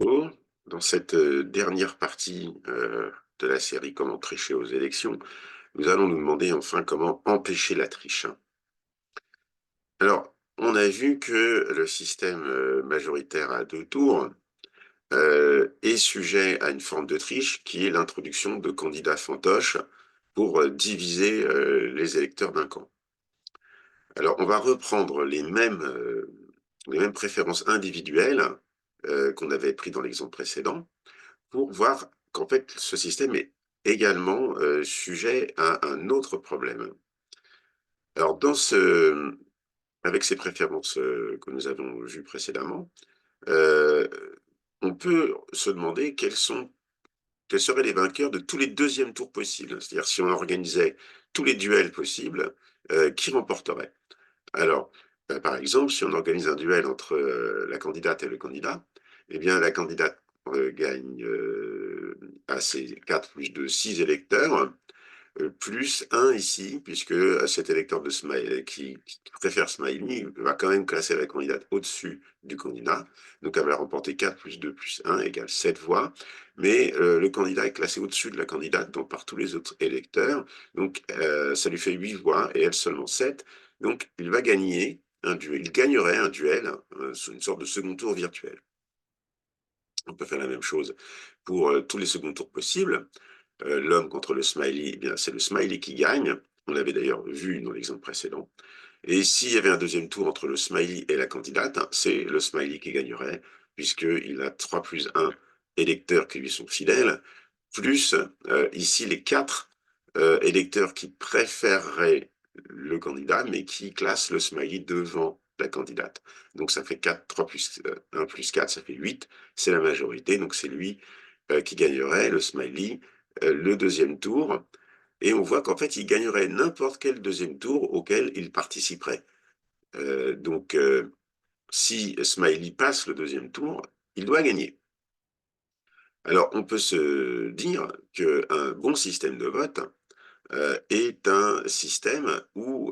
Bonjour. Dans cette dernière partie de la série Comment tricher aux élections, nous allons nous demander enfin comment empêcher la triche. Alors, on a vu que le système majoritaire à deux tours est sujet à une forme de triche qui est l'introduction de candidats fantoches pour diviser les électeurs d'un camp. Alors, on va reprendre les mêmes préférences individuelles qu'on avait pris dans l'exemple précédent, pour voir qu'en fait, ce système est également, sujet à un autre problème. Alors avec ces préférences, que nous avons vues précédemment, heu, on peut se demander quels seraient les vainqueurs de tous les deuxièmes tours possibles. C'est-à-dire si on organisait tous les duels possibles, qui remporterait? Alors, par exemple, si on organise un duel entre, la candidate et le candidat, eh bien la candidate, gagne, à ses 4 plus de 6 électeurs, plus un ici, puisque, cet électeur de Smiley qui préfère Smiley va quand même classer la candidate au-dessus du candidat. Donc elle va remporter 4 plus 2 plus 1 égale 7 voix. Mais, le candidat est classé au-dessus de la candidate, donc par tous les autres électeurs. Donc, ça lui fait 8 voix et elle seulement 7. Donc il gagnerait un duel, une sorte de second tour virtuel. On peut faire la même chose pour, tous les seconds tours possibles. L'homme contre le smiley, eh bien, c'est le smiley qui gagne. On l'avait d'ailleurs vu dans l'exemple précédent. Et s'il y avait un deuxième tour entre le smiley et la candidate, hein, c'est le smiley qui gagnerait, puisqu'il a 3 plus 1 électeurs qui lui sont fidèles, plus ici les 4 électeurs qui préféreraient le candidat, mais qui classent le smiley devant la candidate. Donc ça fait 4, 3 plus 1 plus 4, ça fait 8. C'est la majorité, donc c'est lui qui gagnerait, le smiley, le deuxième tour. Et on voit qu'en fait, il gagnerait n'importe quel deuxième tour auquel il participerait. Donc, si Smiley passe le deuxième tour, il doit gagner. Alors, on peut se dire qu'un bon système de vote est un système où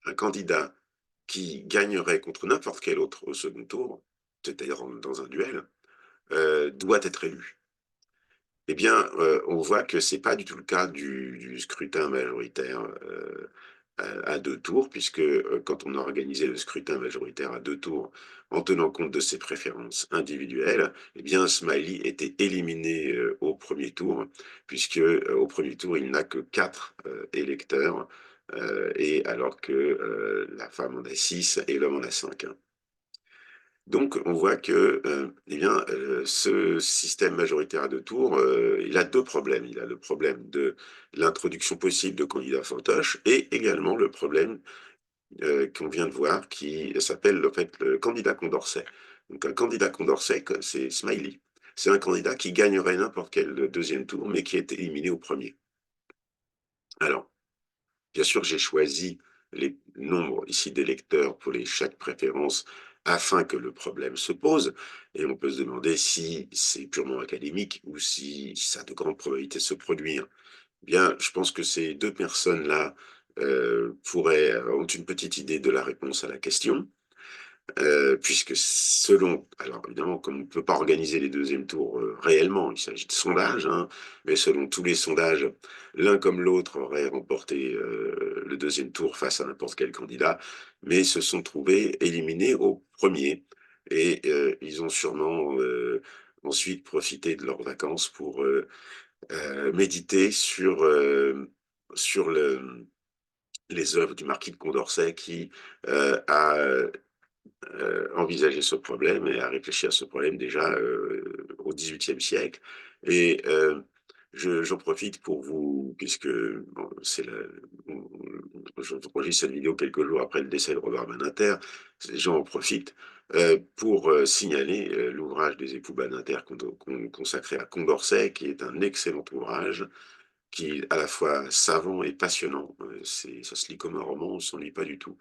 un candidat qui gagnerait contre n'importe quel autre au second tour, c'est-à-dire dans un duel, doit être élu. Eh bien, on voit que c'est pas du tout le cas du scrutin majoritaire, à 2 tours puisque, quand on a organisé le scrutin majoritaire à 2 tours en tenant compte de ses préférences individuelles, eh bien Smiley était éliminé, au premier tour puisque, au premier tour, il n'a que 4 électeurs, et alors que, la femme en a 6 et l'homme en a 5. Donc on voit que, eh bien, ce système majoritaire à 2 tours, il a 2 problèmes. Il a le problème de l'introduction possible de candidats fantoches et également le problème, qu'on vient de voir qui s'appelle en fait le candidat Condorcet. Donc un candidat Condorcet, c'est Smiley. C'est un candidat qui gagnerait n'importe quel, deuxième tour, mais qui est éliminé au premier. Alors, bien sûr, j'ai choisi les nombres ici d'électeurs pour chaque préférence afin que le problème se pose et on peut se demander si c'est purement académique ou si ça a de grandes probabilités de se produire. Bien, je pense que ces 2 personnes-là, ont une petite idée de la réponse à la question. Puisque selon alors évidemment, comme on ne peut pas organiser les deuxièmes tours, réellement, il s'agit de sondages, hein, mais selon tous les sondages, l'un comme l'autre aurait remporté, le deuxième tour face à n'importe quel candidat, mais se sont trouvés éliminés au premier et ils ont sûrement, ensuite profité de leurs vacances pour, méditer sur les œuvres du marquis de Condorcet qui, a, envisager ce problème et à réfléchir à ce problème déjà, au XVIIIe siècle et j'en profite pour vous puisque bon, c'est le j'enregistre cette vidéo quelques jours après le décès de Robert Badinter, j'en profite, pour, signaler, l'ouvrage des époux Badinter consacré à Condorcet, qui est un excellent ouvrage, qui est à la fois savant et passionnant. Ça se lit comme un roman, on s'en lit pas du tout.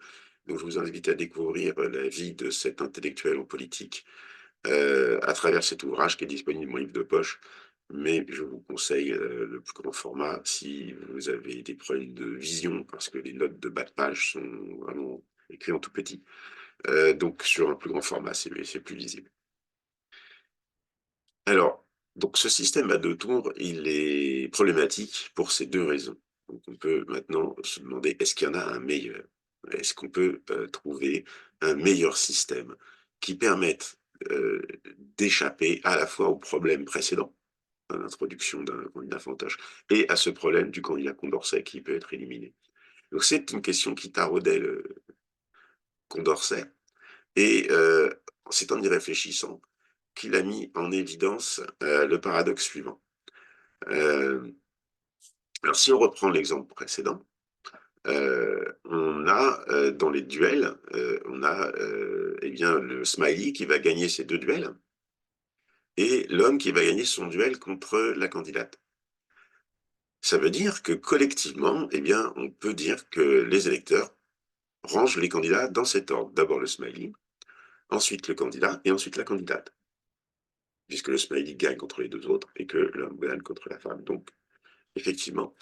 Donc je vous invite à découvrir la vie de cet intellectuel en politique à travers cet ouvrage qui est disponible en livre de poche. Mais je vous conseille le plus grand format si vous avez des problèmes de vision, parce que les notes de bas de page sont vraiment écrites en tout petit. Donc sur un plus grand format, c'est plus lisible. Alors, donc ce système à deux tours, il est problématique pour ces deux raisons. Donc on peut maintenant se demander, est-ce qu'il y en a un meilleur? Est-ce qu'on peut trouver un meilleur système qui permette euh, d'échapper à la fois au problème précédent, à l'introduction d'un candidat fantoche, et à ce problème du candidat Condorcet qui peut être éliminé? Donc c'est une question qui taraudait le Condorcet, et c'est en y réfléchissant qu'il a mis en évidence le paradoxe suivant. Euh, alors, si on reprend l'exemple précédent, on a dans les duels, on a eh bien, le smiley qui va gagner ses deux duels et l'homme qui va gagner son duel contre la candidate. Ça veut dire que collectivement, eh bien, on peut dire que les électeurs rangent les candidats dans cet ordre. D'abord le smiley, ensuite le candidat et ensuite la candidate, puisque le smiley gagne contre les deux autres et que l'homme gagne contre la femme. Donc, effectivement,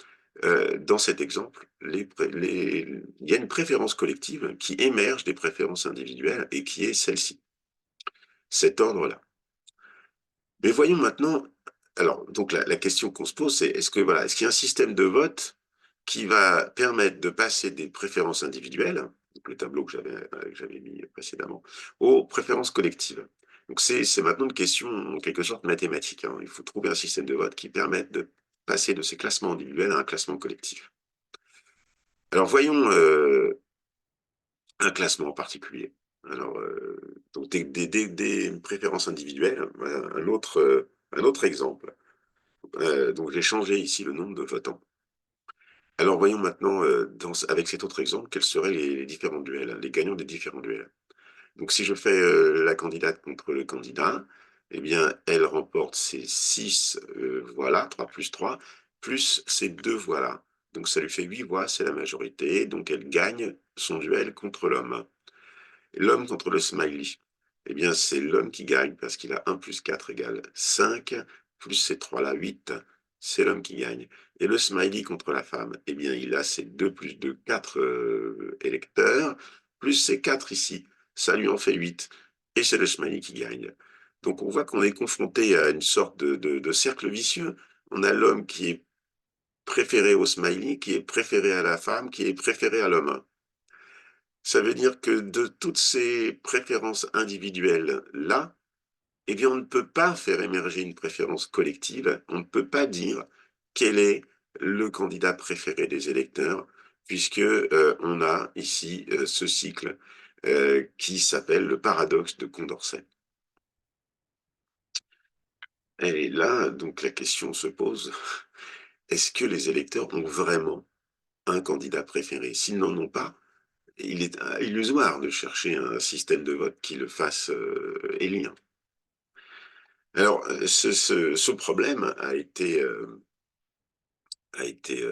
dans cet exemple, il y a une préférence collective qui émerge des préférences individuelles et qui est celle-ci, cet ordre-là. Mais voyons maintenant, alors, donc la question qu'on se pose, c'est est-ce qu'il y a un système de vote qui va permettre de passer des préférences individuelles, donc le tableau que j'avais mis précédemment, aux préférences collectives? Donc c'est maintenant une question en quelque sorte mathématique, hein. Il faut trouver un système de vote qui permette de passer de ces classements individuels à un classement collectif. Alors voyons un classement en particulier. Alors, donc des préférences individuelles, voilà un autre exemple. Donc j'ai changé ici le nombre de votants. Alors voyons maintenant, avec cet autre exemple, quels seraient les différents duels, les gagnants des différents duels. Donc si je fais la candidate contre le candidat, eh bien elle remporte ses 6 voilà, 3 plus ses 2 voilà. Donc ça lui fait 8 voix, c'est la majorité, donc elle gagne son duel contre l'homme. L'homme contre le smiley, eh bien, c'est l'homme qui gagne parce qu'il a 1 plus 4 égale 5, plus ces 3-là, 8, c'est l'homme qui gagne. Et le smiley contre la femme, eh bien, il a ses 2 plus 2, 4 électeurs, plus ces 4 ici, ça lui en fait 8, et c'est le smiley qui gagne. Donc on voit qu'on est confronté à une sorte de cercle vicieux. On a l'homme qui est préféré au smiley, qui est préféré à la femme, qui est préféré à l'homme. Ça veut dire que de toutes ces préférences individuelles-là, eh bien, on ne peut pas faire émerger une préférence collective, on ne peut pas dire quel est le candidat préféré des électeurs, puisque on a ici ce cycle qui s'appelle le paradoxe de Condorcet. Et là, donc, la question se pose, est-ce que les électeurs ont vraiment un candidat préféré? S'ils n'en ont pas, il est illusoire de chercher un système de vote qui le fasse élire. Alors, ce problème a été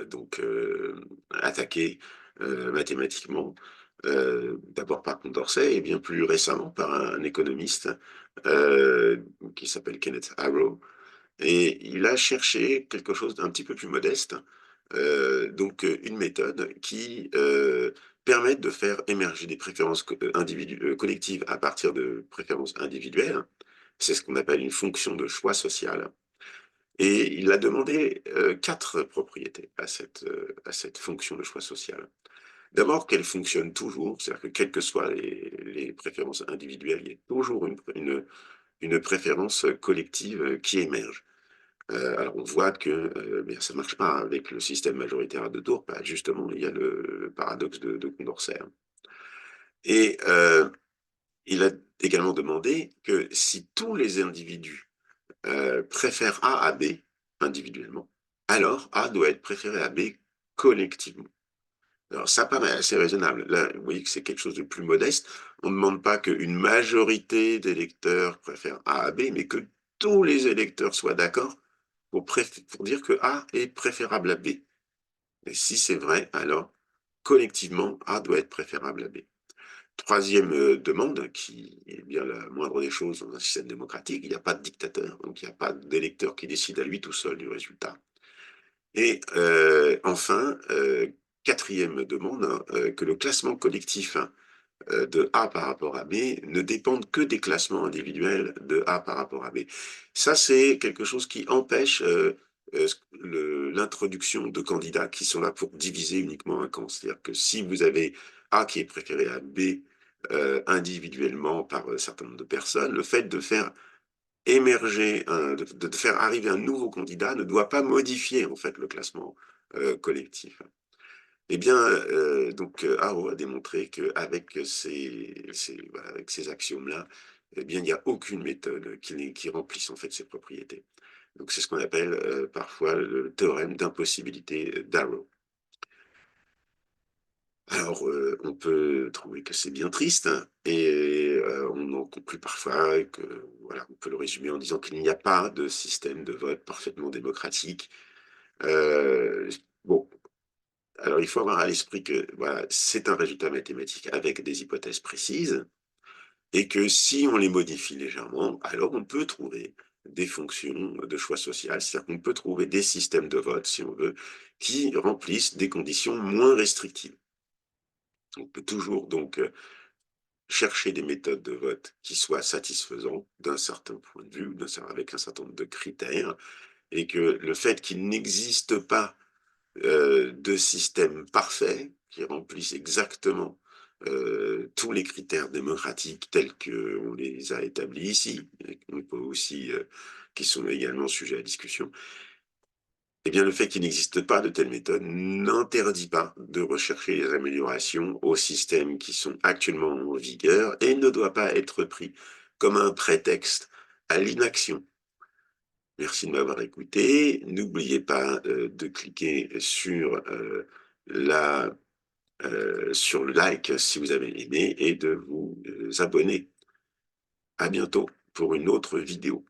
donc attaqué mathématiquement, d'abord par Condorcet et bien plus récemment par un économiste qui s'appelle Kenneth Arrow. Et il a cherché quelque chose d'un petit peu plus modeste, donc une méthode qui permette de faire émerger des préférences collectives à partir de préférences individuelles. C'est ce qu'on appelle une fonction de choix social. Et il a demandé 4 propriétés à cette fonction de choix social. D'abord, qu'elle fonctionne toujours, c'est-à-dire que quelles que soient les préférences individuelles, il y a toujours une préférence collective qui émerge. Alors on voit que bien, ça ne marche pas avec le système majoritaire à deux tours, bah, justement, il y a le paradoxe de Condorcet. Et il a également demandé que si tous les individus préfèrent A à B individuellement, alors A doit être préféré à B collectivement. Alors ça paraît assez raisonnable. Là, vous voyez que c'est quelque chose de plus modeste. On ne demande pas qu'une majorité d'électeurs préfèrent A à B, mais que tous les électeurs soient d'accord pour dire que A est préférable à B. Et si c'est vrai, alors collectivement, A doit être préférable à B. Troisième demande, qui est bien la moindre des choses dans un système démocratique, il n'y a pas de dictateur, donc il n'y a pas d'électeur qui décide à lui tout seul du résultat. Et enfin, quatrième demande, que le classement collectif de A par rapport à B ne dépendent que des classements individuels de A par rapport à B. Ça, c'est quelque chose qui empêche l'introduction de candidats qui sont là pour diviser uniquement un camp. C'est-à-dire que si vous avez A qui est préféré à B individuellement par un certain nombre de personnes, le fait de faire émerger, de faire arriver un nouveau candidat ne doit pas modifier en fait le classement collectif. Eh bien, Haro a démontré qu'avec avec ces axiomes-là, eh bien, il n'y a aucune méthode qui remplisse en fait ces propriétés. Donc, c'est ce qu'on appelle parfois le théorème d'impossibilité d'Arrow. Alors, on peut trouver que c'est bien triste, hein, et on en conclut parfois que, voilà, on peut le résumer en disant qu'il n'y a pas de système de vote parfaitement démocratique. Euh, bon, alors il faut avoir à l'esprit que voilà, c'est un résultat mathématique avec des hypothèses précises, et que si on les modifie légèrement, alors on peut trouver des fonctions de choix social, c'est-à-dire qu'on peut trouver des systèmes de vote, si on veut, qui remplissent des conditions moins restrictives. On peut toujours donc chercher des méthodes de vote qui soient satisfaisantes d'un certain point de vue, avec un certain nombre de critères, et que le fait qu'il n'existe pas de système parfait qui remplissent exactement tous les critères démocratiques tels qu'on les a établis ici, et qu'on peut aussi, qui sont également sujets à discussion, eh bien, le fait qu'il n'existe pas de telle méthode n'interdit pas de rechercher les améliorations aux systèmes qui sont actuellement en vigueur et ne doit pas être pris comme un prétexte à l'inaction. Merci de m'avoir écouté. N'oubliez pas de cliquer sur le like si vous avez aimé et de vous abonner. À bientôt pour une autre vidéo.